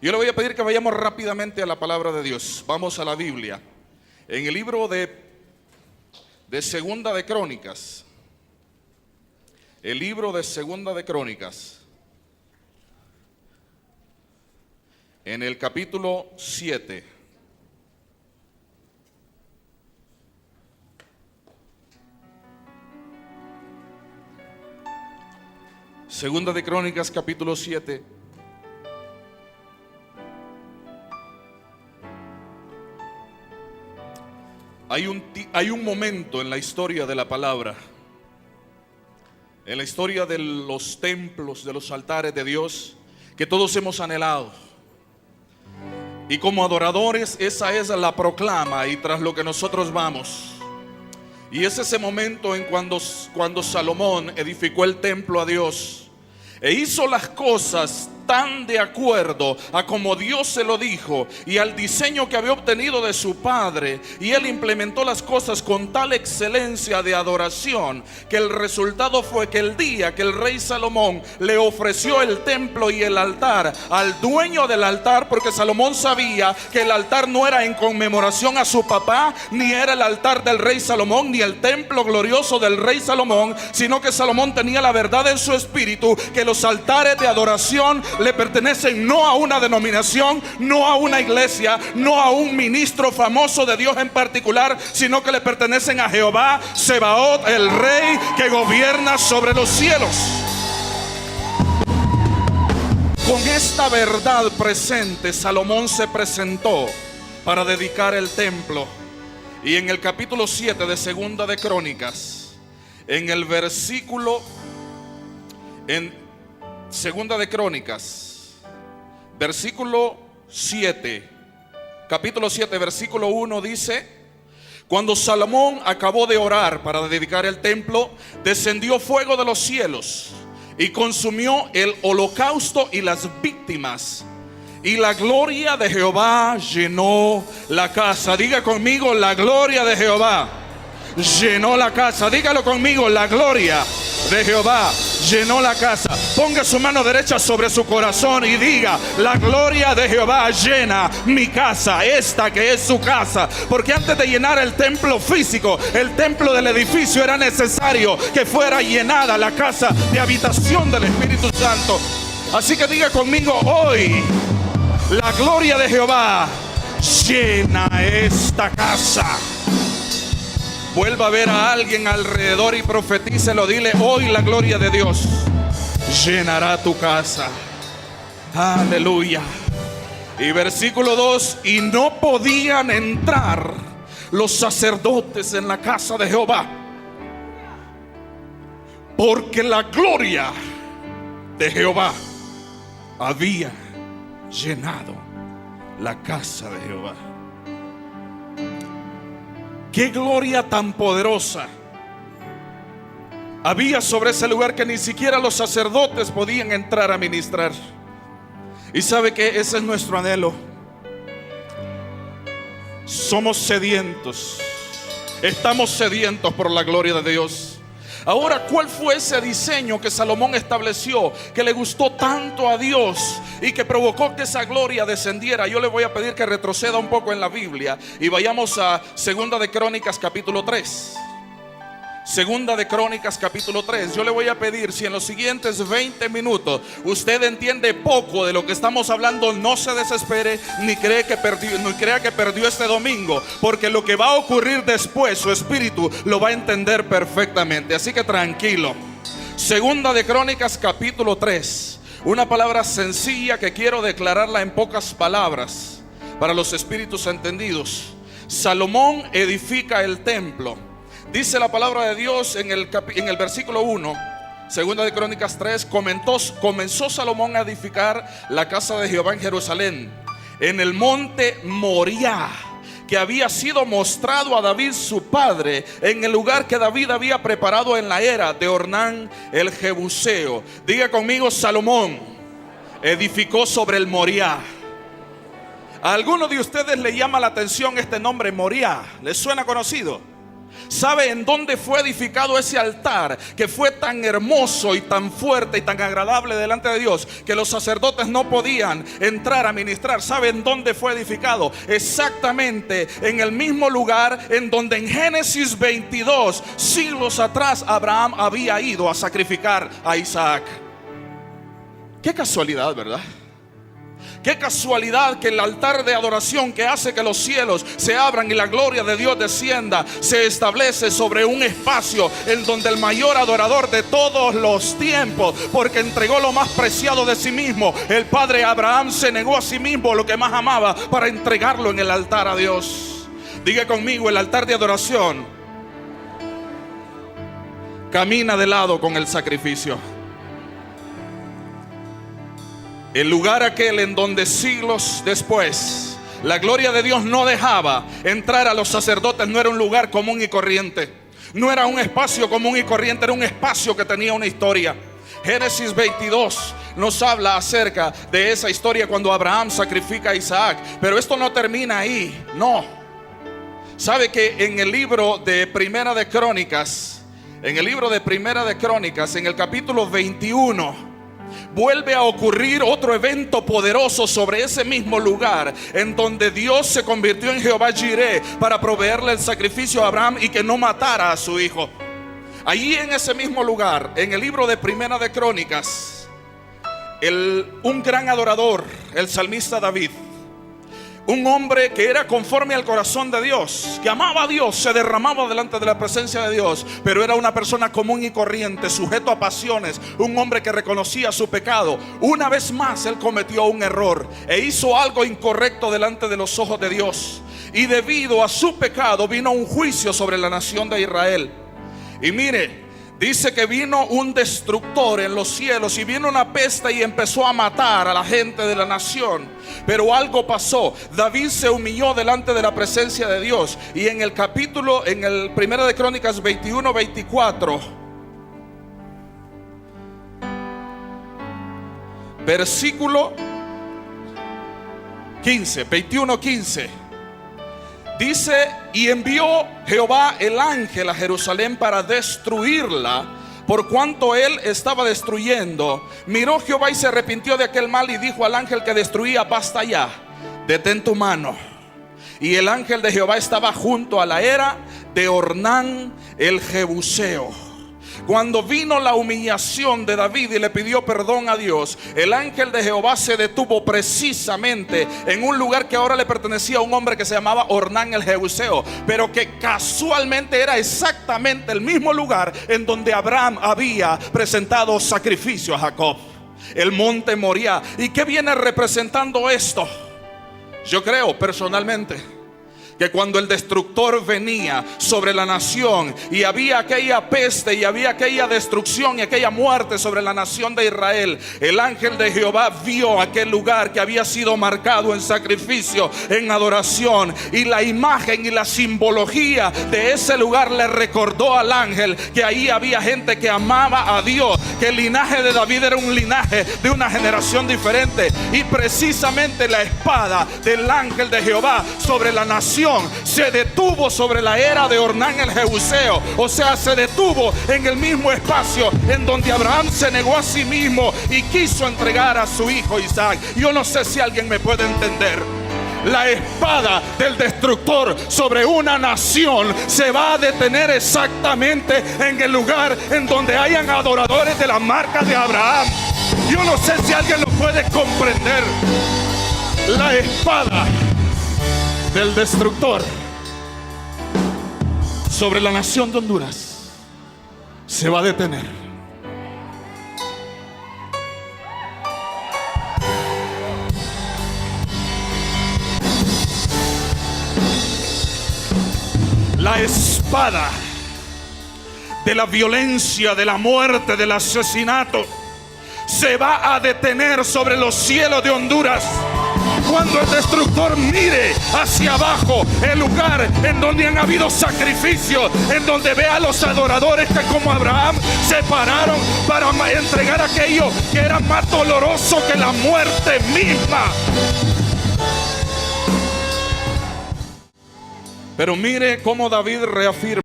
Yo le voy a pedir que vayamos rápidamente a la palabra de Dios. Vamos a la Biblia. En el libro de Segunda de Crónicas. El libro de Segunda de Crónicas. En el capítulo 7. Segunda de Crónicas, capítulo 7. Hay un momento en la historia de la palabra, en la historia de los templos, de los altares de Dios, que todos hemos anhelado. Y como adoradores, esa es la proclama y tras lo que nosotros vamos. Y es ese momento en cuando Salomón edificó el templo a Dios e hizo las cosas tan de acuerdo a como Dios se lo dijo y al diseño que había obtenido de su padre, y él implementó las cosas con tal excelencia de adoración que el resultado fue que el día que el rey Salomón le ofreció el templo y el altar al dueño del altar, porque Salomón sabía que el altar no era en conmemoración a su papá, ni era el altar del rey Salomón, ni el templo glorioso del rey Salomón, sino que Salomón tenía la verdad en su espíritu, que los altares de adoración le pertenecen no a una denominación, no a una iglesia, no a un ministro famoso de Dios en particular, sino que le pertenecen a Jehová Sebaot, el rey que gobierna sobre los cielos. Con esta verdad presente, Salomón se presentó para dedicar el templo. Y en el capítulo 7 de Segunda de Crónicas, en el versículo, en Segunda de Crónicas, versículo 7, capítulo 7, versículo 1 dice: cuando Salomón acabó de orar para dedicar el templo, descendió fuego de los cielos y consumió el holocausto y las víctimas, y la gloria de Jehová llenó la casa. Diga conmigo: la gloria de Jehová llenó la casa. Dígalo conmigo: la gloria de Jehová llenó la casa. Ponga su mano derecha sobre su corazón y diga: la gloria de Jehová llena mi casa, esta que es su casa. Porque antes de llenar el templo físico, el templo del edificio, era necesario que fuera llenada la casa de habitación del Espíritu Santo. Así que diga conmigo: hoy la gloria de Jehová llena esta casa. Vuelva a ver a alguien alrededor y profetícelo. Dile: hoy la gloria de Dios llenará tu casa. Aleluya. Y versículo 2: y no podían entrar los sacerdotes en la casa de Jehová, porque la gloria de Jehová había llenado la casa de Jehová. Qué gloria tan poderosa había sobre ese lugar, que ni siquiera los sacerdotes podían entrar a ministrar. Y sabe que ese es nuestro anhelo. Somos sedientos, estamos sedientos por la gloria de Dios. Ahora, ¿cuál fue ese diseño que Salomón estableció, que le gustó tanto a Dios y que provocó que esa gloria descendiera? Yo le voy a pedir que retroceda un poco en la Biblia y vayamos a Segunda de Crónicas, capítulo 3. Segunda de Crónicas, capítulo 3. Yo le voy a pedir, si en los siguientes 20 minutos usted entiende poco de lo que estamos hablando, no se desespere ni crea que perdió este domingo, porque lo que va a ocurrir después, su espíritu lo va a entender perfectamente. Así que tranquilo. Segunda de Crónicas, capítulo 3. Una palabra sencilla que quiero declararla en pocas palabras para los espíritus entendidos. Salomón edifica el templo. Dice la palabra de Dios en el versículo 1, Segunda de Crónicas 3: comenzó Salomón a edificar la casa de Jehová en Jerusalén, en el monte Moriah, que había sido mostrado a David su padre, en el lugar que David había preparado en la era de Ornán el Jebuseo. Diga conmigo: Salomón edificó sobre el Moriah. ¿A alguno de ustedes le llama la atención este nombre Moriah? ¿Les suena conocido? ¿Sabe en dónde fue edificado ese altar? Que fue tan hermoso y tan fuerte y tan agradable delante de Dios que los sacerdotes no podían entrar a ministrar. ¿Sabe en dónde fue edificado? Exactamente en el mismo lugar en donde en Génesis 22, siglos atrás, Abraham había ido a sacrificar a Isaac. Qué casualidad, ¿verdad? Qué casualidad que el altar de adoración que hace que los cielos se abran y la gloria de Dios descienda, se establece sobre un espacio en donde el mayor adorador de todos los tiempos, porque entregó lo más preciado de sí mismo, el padre Abraham se negó a sí mismo lo que más amaba para entregarlo en el altar a Dios. Diga conmigo, el altar de adoración camina de lado con el sacrificio. El lugar aquel en donde siglos después la gloria de Dios no dejaba entrar a los sacerdotes no era un lugar común y corriente. No era un espacio común y corriente, era un espacio que tenía una historia. Génesis 22 nos habla acerca de esa historia cuando Abraham sacrifica a Isaac. Pero esto no termina ahí, no. ¿Sabe que en el libro de Primera de Crónicas, en el capítulo 21, vuelve a ocurrir otro evento poderoso sobre ese mismo lugar en donde Dios se convirtió en Jehová Jireh para proveerle el sacrificio a Abraham y que no matara a su hijo? Allí en ese mismo lugar, en el libro de Primera de Crónicas, un gran adorador, el salmista David, un hombre que era conforme al corazón de Dios, que amaba a Dios, se derramaba delante de la presencia de Dios, pero era una persona común y corriente, sujeto a pasiones, un hombre que reconocía su pecado. Una vez más él cometió un error e hizo algo incorrecto delante de los ojos de Dios, y debido a su pecado vino un juicio sobre la nación de Israel. Y mire, dice que vino un destructor en los cielos y vino una peste y empezó a matar a la gente de la nación. Pero algo pasó. David se humilló delante de la presencia de Dios. Y en el Primera de Crónicas 21-24, versículo 15, 21-15. Dice: y envió Jehová el ángel a Jerusalén para destruirla, por cuanto él estaba destruyendo. Miró Jehová y se arrepintió de aquel mal y dijo al ángel que destruía: basta ya, detén tu mano. Y el ángel de Jehová estaba junto a la era de Ornán el Jebuseo. Cuando vino la humillación de David y le pidió perdón a Dios, el ángel de Jehová se detuvo precisamente en un lugar que ahora le pertenecía a un hombre que se llamaba Ornán el Jebuseo, pero que casualmente era exactamente el mismo lugar en donde Abraham había presentado sacrificio a Jacob, el monte Moriah. ¿Y qué viene representando esto? Yo creo personalmente que cuando el destructor venía sobre la nación y había aquella peste y había aquella destrucción y aquella muerte sobre la nación de Israel, el ángel de Jehová vio aquel lugar que había sido marcado en sacrificio, en adoración, y la imagen y la simbología de ese lugar le recordó al ángel que ahí había gente que amaba a Dios, que el linaje de David era un linaje de una generación diferente. Y precisamente la espada del ángel de Jehová sobre la nación se detuvo sobre la era de Ornán el Jebuseo. O sea, se detuvo en el mismo espacio en donde Abraham se negó a sí mismo y quiso entregar a su hijo Isaac. Yo no sé si alguien me puede entender. La espada del destructor sobre una nación se va a detener exactamente en el lugar en donde hayan adoradores de la marca de Abraham. Yo no sé si alguien lo puede comprender. La espada del destructor sobre la nación de Honduras se va a detener. La espada de la violencia, de la muerte, del asesinato se va a detener sobre los cielos de Honduras cuando el destructor mire hacia abajo, el lugar en donde han habido sacrificios, en donde ve a los adoradores que como Abraham se pararon para entregar aquello que era más doloroso que la muerte misma. Pero mire cómo David reafirma